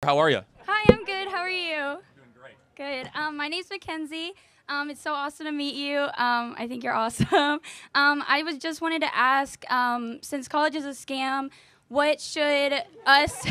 How are you? Hi, I'm good. How are you? Doing great. Good. My name's Mackenzie. It's so awesome to meet you. I think you're awesome. I was just wanted to ask, since college is a scam, what should us,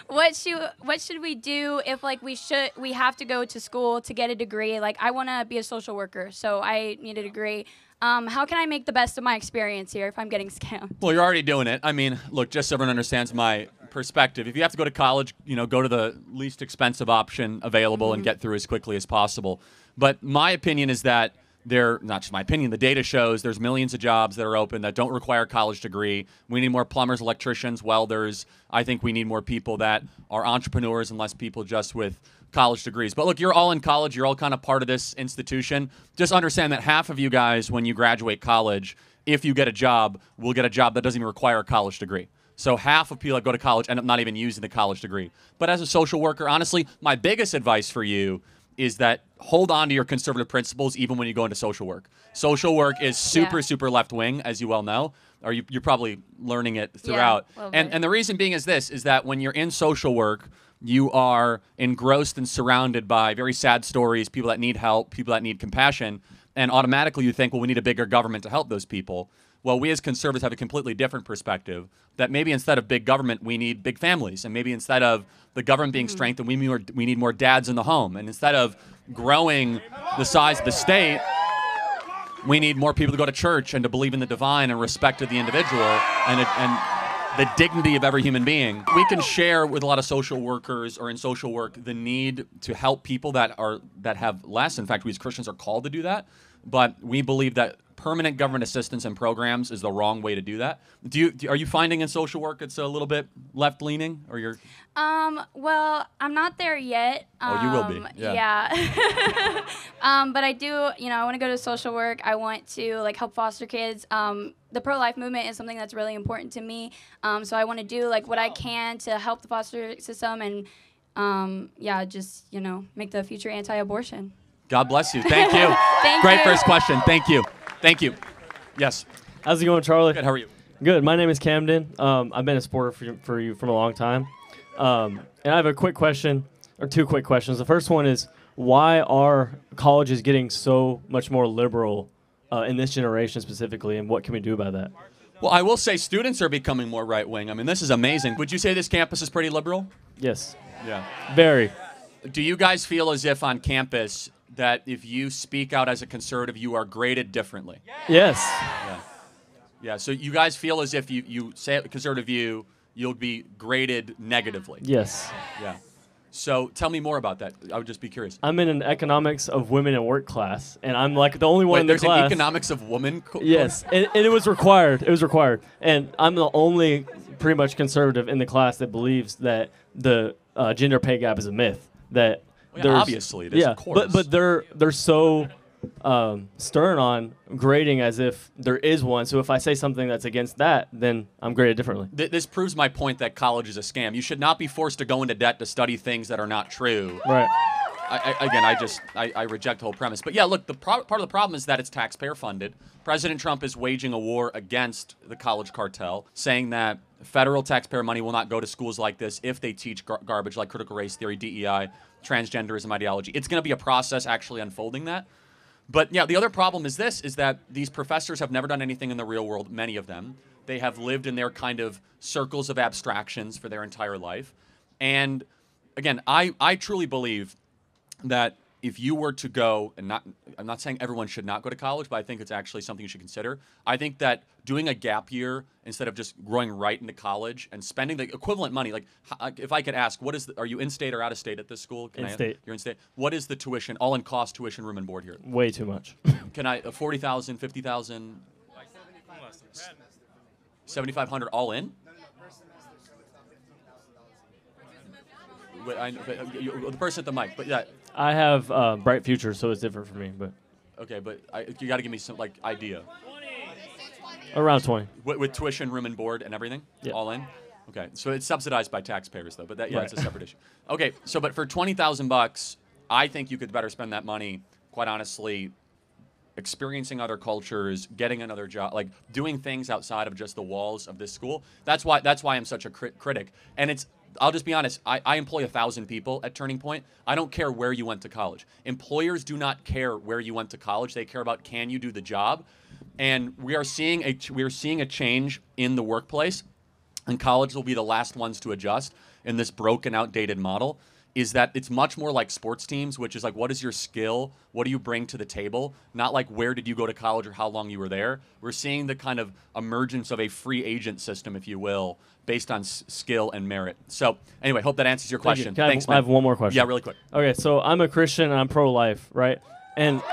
what should we do if like we have to go to school to get a degree? Like I want to be a social worker, so I need a degree. How can I make the best of my experience here if I'm getting scammed? Well, you're already doing it. I mean, look, just so everyone understands my perspective, if you have to go to college, go to the least expensive option available and get through as quickly as possible. But my opinion is that not just my opinion, the data shows there's millions of jobs that are open that don't require a college degree. We need more plumbers, electricians, welders. I think we need more people that are entrepreneurs and less people just with college degrees. But look, you're all in college. You're all kind of part of this institution. Just understand that half of you guys, when you graduate college, if you get a job, will get a job that doesn't even require a college degree. So half of people that go to college end up not even using the college degree. But as a social worker, honestly, my biggest advice for you is that hold on to your conservative principles even when you go into social work. Social work is super left-wing, as you well know, or you're probably learning it throughout. Yeah, and the reason being is this, is that when you're in social work, you are engrossed and surrounded by very sad stories, people that need help, people that need compassion, and automatically you think, well, we need a bigger government to help those people. Well, we as conservatives have a completely different perspective, that maybe instead of big government, we need big families. And maybe instead of the government being strengthened, we need more dads in the home. And instead of growing the size of the state, we need more people to go to church and to believe in the divine and respect of the individual and the dignity of every human being. We can share with a lot of social workers or in social work the need to help people that have less. In fact, we as Christians are called to do that. But we believe that permanent government assistance and programs is the wrong way to do that. Are you finding in social work it's a little bit left-leaning, or you're? Well, I'm not there yet. Oh, you will be. Yeah. But I do, I want to go to social work. I want to like help foster kids. The pro-life movement is something that's really important to me. So I want to do like what I can to help the foster system and, just make the future anti-abortion. God bless you. Thank you. Great you. First question. Thank you. Thank you. Yes. How's it going, Charlie? Good. How are you? Good. My name is Camden. I've been a supporter for you from a long time. And I have a quick question, or two quick questions. The first one is, why are colleges getting so much more liberal in this generation specifically, and what can we do about that? Well, I will say students are becoming more right-wing. I mean, this is amazing. Would you say this campus is pretty liberal? Yes. Yeah. Very. Do you guys feel as if on campus that if you speak out as a conservative, you are graded differently? Yes. Yeah. So you guys feel as if you say a conservative view, you'll be graded negatively? Yes. Yeah. So tell me more about that. I would just be curious. I'm in an economics of women and work class, and I'm like the only one in the there's class. an economics of women Yes, and it was required. It was required. And I'm the only pretty much conservative in the class that believes that the gender pay gap is a myth. That obviously it is, of course. But they're so stern on grading as if there is one. So if I say something that's against that, then I'm graded differently. This proves my point that college is a scam. You should not be forced to go into debt to study things that are not true. Right. I reject the whole premise. But yeah, look, part of the problem is that it's taxpayer funded. President Trump is waging a war against the college cartel, saying that federal taxpayer money will not go to schools like this if they teach garbage like critical race theory, DEI, transgenderism ideology. It's going to be a process actually unfolding that. But yeah, the other problem is this, is that these professors have never done anything in the real world, many of them. They have lived in their kind of circles of abstractions for their entire life. And again, I truly believe that if you were to go, and I'm not saying everyone should not go to college, but I think it's actually something you should consider. I think that doing a gap year instead of just going right into college and spending the equivalent money, like if I could ask, are you in-state or out-of-state at this school? In-state. You're in-state. What is the tuition, all-in cost tuition, room and board here? Way too much. Can I, 40,000, 50,000? 7,500 all in? The person at the mic, but yeah. I have bright future, so it's different for me. But okay, but you got to give me some idea. Around 20. With tuition, room and board, and everything, all in. Okay, so it's subsidized by taxpayers though, but right. It's a separate issue. Okay, so but for $20,000, I think you could better spend that money, quite honestly, experiencing other cultures, getting another job, doing things outside of just the walls of this school. That's why I'm such a critic. And it's I'll just be honest. I employ 1,000 people at Turning Point. I don't care where you went to college. Employers do not care where you went to college. They care about, can you do the job? And we are seeing a change in the workplace, and colleges will be the last ones to adjust in this broken, outdated model. Is that it's much more like sports teams, which is like, what is your skill? What do you bring to the table? Not like, where did you go to college or how long you were there? We're seeing the kind of emergence of a free agent system, if you will, based on skill and merit. So anyway, hope that answers your question. Thanks, I have one more question. Yeah, really quick. Okay, so I'm a Christian and I'm pro-life, right? And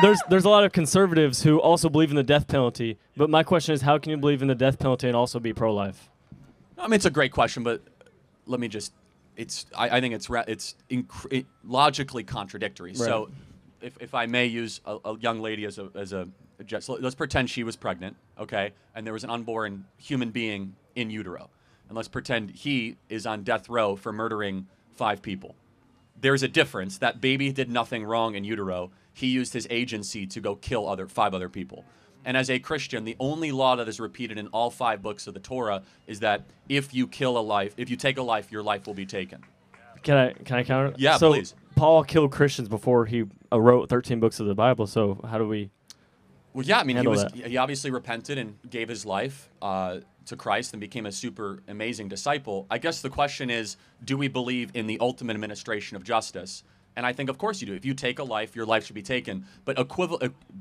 there's a lot of conservatives who also believe in the death penalty. But my question is, how can you believe in the death penalty and also be pro-life? I mean, it's a great question, but let me just. I think it's logically contradictory. Right. So, if I may use a young lady as a so let's pretend she was pregnant, okay, and there was an unborn human being in utero, and let's pretend he is on death row for murdering 5 people. There's a difference. That baby did nothing wrong in utero. He used his agency to go kill 5 other people. And as a Christian, the only law that is repeated in all 5 books of the Torah is that if you take a life, your life will be taken. Can I counter? Yeah, so please. Paul killed Christians before he wrote 13 books of the Bible. So how do we? Well, yeah, I mean, that? he obviously repented and gave his life to Christ and became a super amazing disciple. I guess the question is, do we believe in the ultimate administration of justice? And I think, of course, you do. If you take a life, your life should be taken. But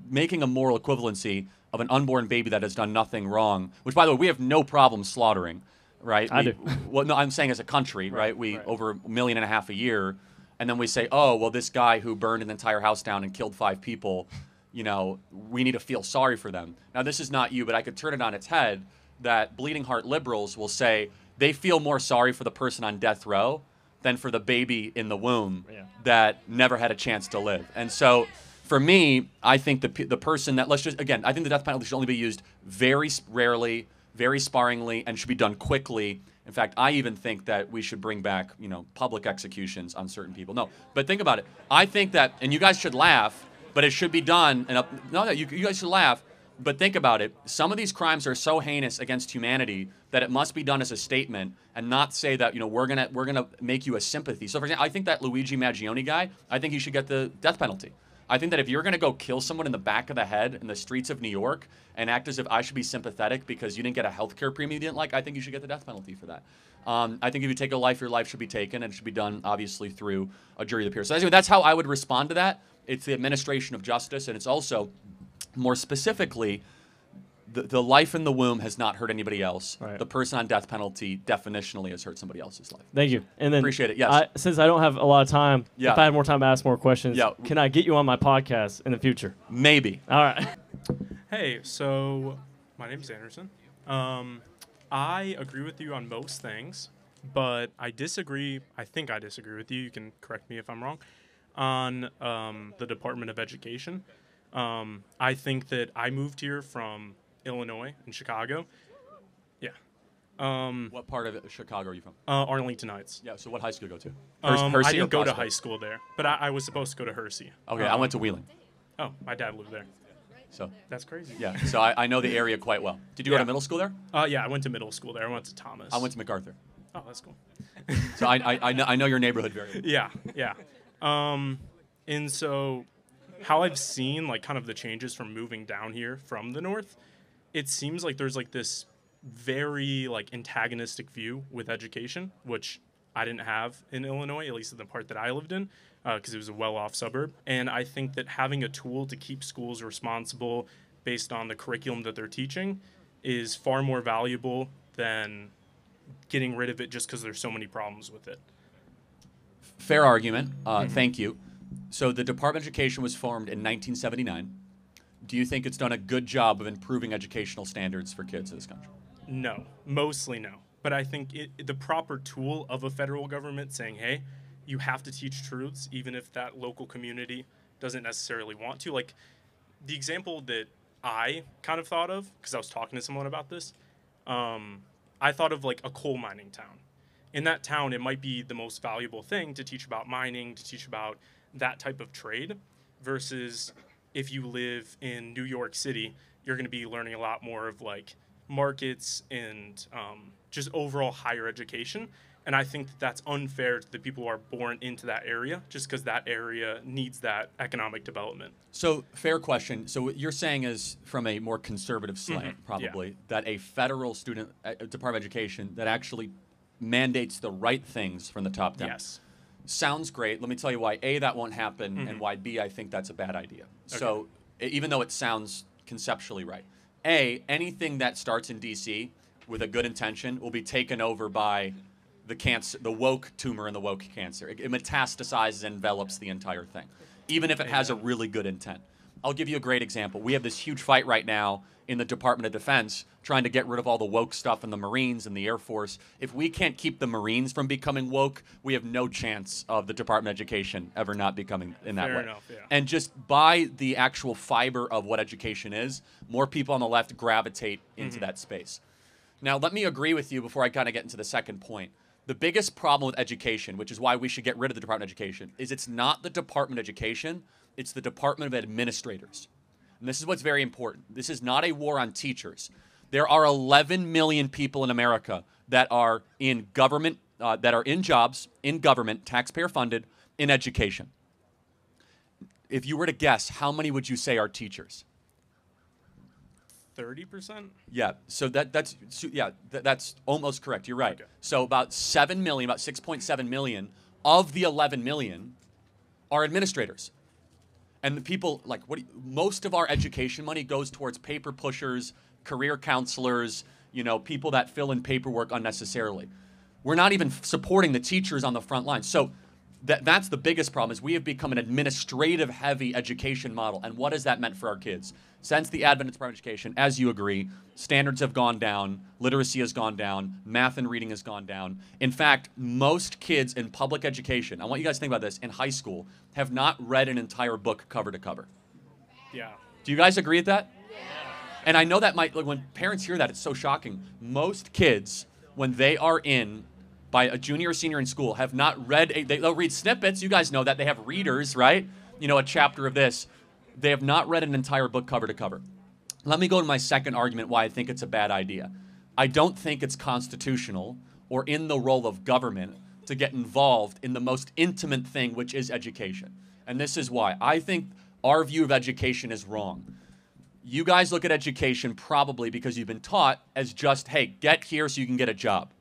making a moral equivalency of an unborn baby that has done nothing wrong, which, by the way, we have no problem slaughtering, right? I do. Well, no, I'm saying as a country, right? Over 1.5 million a year, and then we say, oh, well, this guy who burned an entire house down and killed 5 people, we need to feel sorry for them. Now, this is not you, but I could turn it on its head that bleeding heart liberals will say they feel more sorry for the person on death row than for the baby in the womb that never had a chance to live. And so for me, I think the person that, I think the death penalty should only be used very rarely, very sparingly, and should be done quickly. In fact, I even think that we should bring back, public executions on certain people. No, but think about it. I think that, and you guys should laugh, but it should be done. You guys should laugh, but think about it. Some of these crimes are so heinous against humanity that it must be done as a statement and not say that, we're gonna make you a sympathy. So, for example, I think that Luigi Maggioni guy, I think he should get the death penalty. I think that if you're gonna go kill someone in the back of the head in the streets of New York and act as if I should be sympathetic because you didn't get a healthcare premium you didn't like, I think you should get the death penalty for that. I think if you take a life, your life should be taken, and it should be done, obviously, through a jury of the peers. So that's how I would respond to that. It's the administration of justice, and it's also, more specifically, the life in the womb has not hurt anybody else. Right. The person on death penalty definitionally has hurt somebody else's life. Thank you. And then appreciate it. Yes. Since I don't have a lot of time, if I had more time to ask more questions, can I get you on my podcast in the future? Maybe. All right. Hey, so my name's Anderson. I agree with you on most things, but I disagree. I think I disagree with you. You can correct me if I'm wrong. On the Department of Education. I think that I moved here from Illinois in Chicago. Yeah. What part of Chicago are you from? Arlington Heights. Yeah, so what high school do you go to? I Hersey didn't go to Prospect? high school there, but I was supposed to go to Hersey. Okay, I went to Wheeling. Oh, my dad lived there. So that's crazy. Yeah, so I know the area quite well. Did you go to middle school there? Yeah, I went to middle school there. I went to Thomas. I went to MacArthur. Oh, that's cool. So I know your neighborhood very well. Yeah. And so how I've seen like kind of the changes from moving down here from the north, it seems like there's like this very like antagonistic view with education, which I didn't have in Illinois, at least in the part that I lived in, because it was a well-off suburb. And I think that having a tool to keep schools responsible based on the curriculum that they're teaching is far more valuable than getting rid of it just because there's so many problems with it. Fair argument. Thank you. So the Department of Education was formed in 1979. Do you think it's done a good job of improving educational standards for kids in this country? No, mostly no. But I think the proper tool of a federal government saying, hey, you have to teach truths, even if that local community doesn't necessarily want to. Like, the example that I kind of thought of, because I was talking to someone about this, I thought of, like, a coal mining town. In that town, it might be the most valuable thing to teach about mining, to teach about that type of trade, versus if you live in New York City, you're going to be learning a lot more of, like, markets and just overall higher education. And I think that that's unfair to the people who are born into that area, just because that area needs that economic development. So, fair question. So, what you're saying is, from a more conservative slant, probably, that a federal Department of Education that actually mandates the right things from the top down. Yes. Sounds great. Let me tell you why A, that won't happen, and why B, I think that's a bad idea. Okay. So, even though it sounds conceptually right, A, anything that starts in D.C. with a good intention will be taken over by the cancer, the woke tumor and the woke cancer. It metastasizes and envelops the entire thing, even if it has a really good intent. I'll give you a great example. We have this huge fight right now in the Department of Defense trying to get rid of all the woke stuff in the Marines and the Air Force. If we can't keep the Marines from becoming woke, we have no chance of the Department of Education ever not becoming in that way. Fair enough, yeah. And just by the actual fiber of what education is, more people on the left gravitate into that space. Now, let me agree with you before I kind of get into the second point. The biggest problem with education, which is why we should get rid of the Department of Education, is it's not the Department of Education, it's the Department of Administrators. And this is what's very important. This is not a war on teachers. There are 11 million people in America that are in government, that are in jobs, in government, taxpayer funded, in education. If you were to guess, how many would you say are teachers? 30%? Yeah, so that's almost correct. You're right. Okay. So about 7 million, about 6.7 million of the 11 million are administrators. And the people, like, most of our education money goes towards paper pushers, career counselors, people that fill in paperwork unnecessarily. We're not even supporting the teachers on the front line. So that's the biggest problem, is we have become an administrative-heavy education model. And what has that meant for our kids? Since the advent of Department of Education, as you agree, standards have gone down, literacy has gone down, math and reading has gone down. In fact, most kids in public education, I want you guys to think about this, in high school, have not read an entire book cover to cover. Yeah. Do you guys agree with that? Yeah. And I know that when parents hear that, it's so shocking. Most kids, when they are by a junior or senior in school, have not read, they'll read snippets. You guys know that. They have readers, right? A chapter of this. They have not read an entire book cover to cover. Let me go to my second argument why I think it's a bad idea. I don't think it's constitutional or in the role of government to get involved in the most intimate thing, which is education. And this is why. I think our view of education is wrong. You guys look at education probably because you've been taught as just, hey, get here so you can get a job.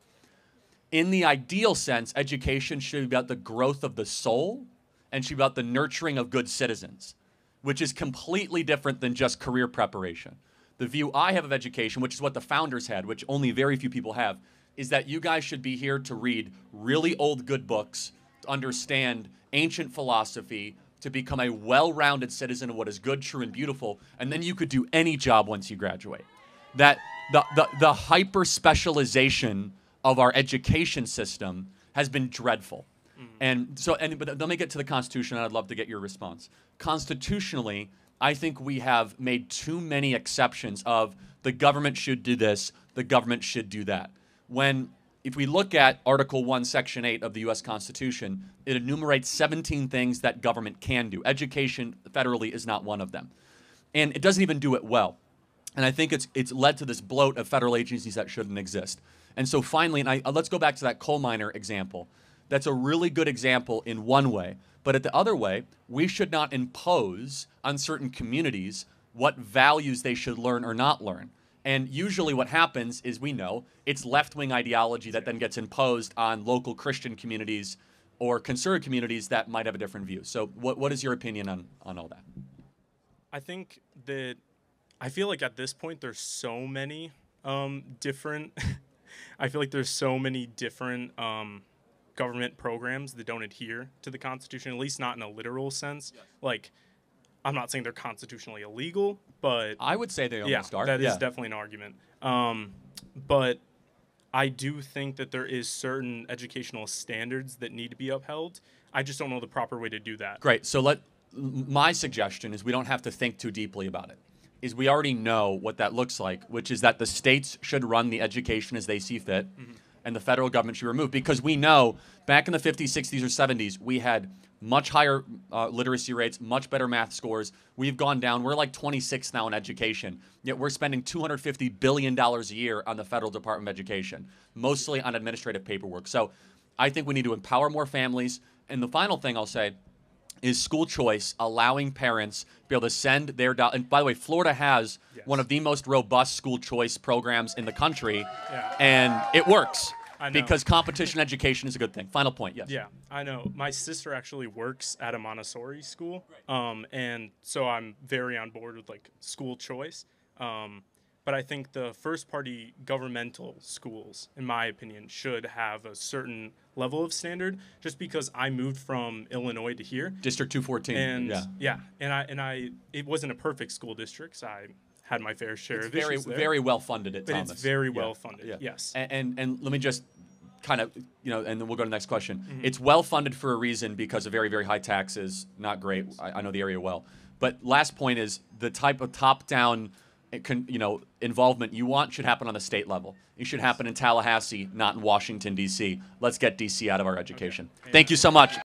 In the ideal sense, education should be about the growth of the soul and should be about the nurturing of good citizens, which is completely different than just career preparation. The view I have of education, which is what the founders had, which only very few people have, is that you guys should be here to read really old good books, to understand ancient philosophy, to become a well-rounded citizen of what is good, true, and beautiful, and then you could do any job once you graduate. That the hyper-specialization of our education system has been dreadful. But let me get to the Constitution, and I'd love to get your response. Constitutionally, I think we have made too many exceptions of the government should do this, the government should do that. If we look at Article 1, Section 8 of the U.S. Constitution, it enumerates 17 things that government can do. Education federally is not one of them. And it doesn't even do it well. And I think it's led to this bloat of federal agencies that shouldn't exist. And so finally, let's go back to that coal miner example. That's a really good example in one way. But at the other way, we should not impose on certain communities what values they should learn or not learn. And usually what happens is, we know, it's left-wing ideology that then gets imposed on local Christian communities or conservative communities that might have a different view. So what is your opinion on all that? I think that I feel like at this point there's so many different I feel like there's so many different government programs that don't adhere to the Constitution, at least not in a literal sense. Yes. Like, I'm not saying they're constitutionally illegal, but I would say they almost are. That is definitely an argument. But I do think that there is certain educational standards that need to be upheld. I just don't know the proper way to do that. Great. So my suggestion is we don't have to think too deeply about it. Is we already know what that looks like, which is that the states should run the education as they see fit, and the federal government should remove. Because we know back in the 50s, 60s, or 70s, we had much higher literacy rates, much better math scores. We've gone down. We're like 26th now in education, yet we're spending $250 billion a year on the federal Department of Education, mostly on administrative paperwork. So I think we need to empower more families. And the final thing I'll say is school choice, allowing parents to be able to send their and by the way, Florida has one of the most robust school choice programs in the country, and it works because competition education is a good thing. Final point, yes. Yeah, I know. My sister actually works at a Montessori school, and so I'm very on board with like school choice. But I think the first-party governmental schools, in my opinion, should have a certain level of standard. Just because I moved from Illinois to here, District 214. And I it wasn't a perfect school district. So I had my fair share of issues there. Very well funded at Thomas. It's very well funded. Yes. And let me just kind of, and then we'll go to the next question. It's well funded for a reason because of very, very high taxes. Not great. I know the area well. But last point is the type of top-down involvement you want should happen on the state level. It should happen in Tallahassee, not in Washington, D.C. Let's get D.C. out of our education. Okay. Thank you so much.